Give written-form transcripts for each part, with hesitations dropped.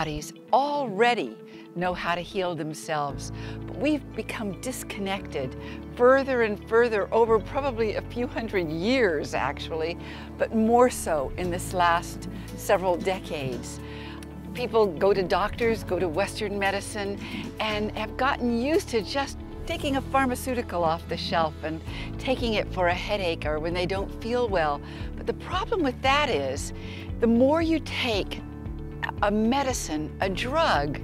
bodies already know how to heal themselves, but we've become disconnected further and further over probably a few hundred years actually, but more so in this last several decades. People go to doctors, go to Western medicine, and have gotten used to just taking a pharmaceutical off the shelf and taking it for a headache or when they don't feel well. But the problem with that is, the more you take a medicine, a drug,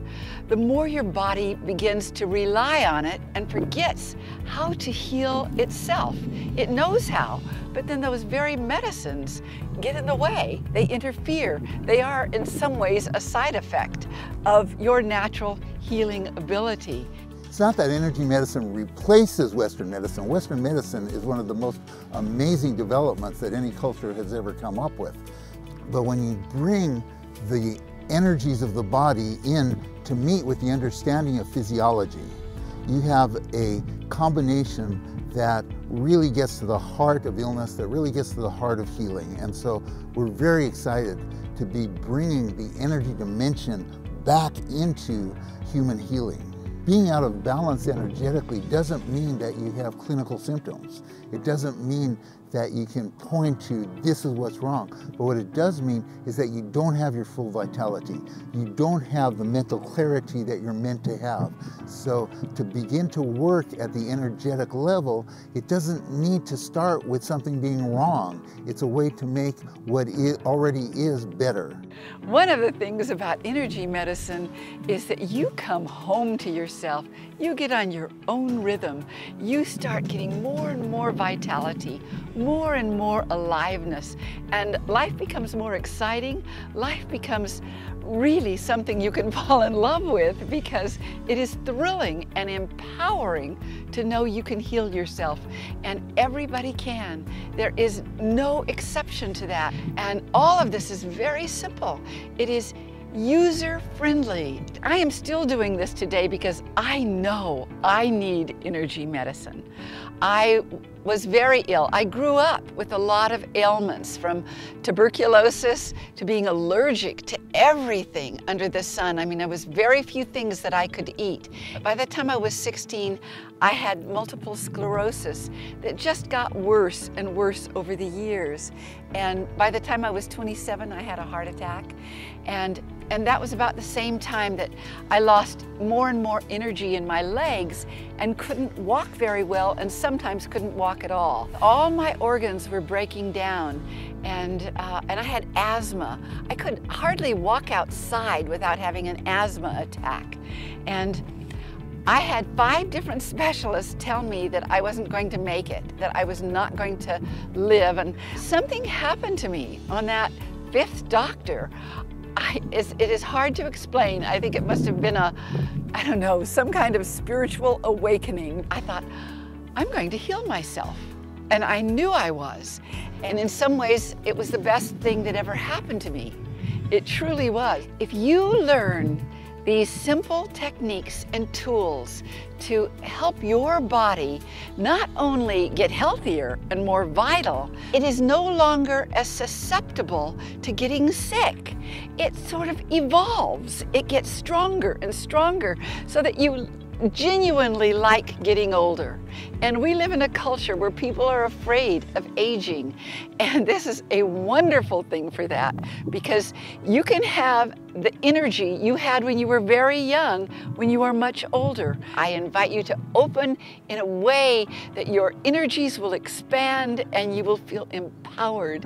the more your body begins to rely on it and forgets how to heal itself. It knows how, but then those very medicines get in the way. They interfere. They are, in some ways, a side effect of your natural healing ability. It's not that energy medicine replaces Western medicine. Western medicine is one of the most amazing developments that any culture has ever come up with. But when you bring the energies of the body in to meet with the understanding of physiology, you have a combination that really gets to the heart of illness, that really gets to the heart of healing. And so we're very excited to be bringing the energy dimension back into human healing. Being out of balance energetically doesn't mean that you have clinical symptoms. It doesn't mean that you can point to this is what's wrong. But what it does mean is that you don't have your full vitality. You don't have the mental clarity that you're meant to have. So to begin to work at the energetic level, it doesn't need to start with something being wrong. It's a way to make what already is better. One of the things about energy medicine is that you come home to yourself. You get on your own rhythm. You start getting more and more vitality, more and more aliveness, and life becomes more exciting. Life becomes really something you can fall in love with, because it is thrilling and empowering to know you can heal yourself, and everybody can. There is no exception to that, and all of this is very simple. It is user-friendly. I am still doing this today because I know I need energy medicine. I was very ill. I grew up with a lot of ailments, from tuberculosis to being allergic to everything under the sun. I mean, there was very few things that I could eat. By the time I was 16, I had multiple sclerosis that just got worse and worse over the years. And by the time I was 27, I had a heart attack. And that was about the same time that I lost more and more energy in my legs and couldn't walk very well, and sometimes couldn't walk at all. All my organs were breaking down, and I had asthma. I could hardly walk outside without having an asthma attack. And I had 5 different specialists tell me that I wasn't going to make it, that I was not going to live. And something happened to me on that 5th doctor. It is hard to explain. I think it must have been I don't know, some kind of spiritual awakening. I thought, I'm going to heal myself. And I knew I was. And in some ways, it was the best thing that ever happened to me. It truly was. If you learn these simple techniques and tools to help your body not only get healthier and more vital, it is no longer as susceptible to getting sick. It sort of evolves. It gets stronger and stronger, so that you genuinely like getting older. And we live in a culture where people are afraid of aging. And this is a wonderful thing for that, because you can have the energy you had when you were very young, when you are much older. I invite you to open in a way that your energies will expand and you will feel empowered.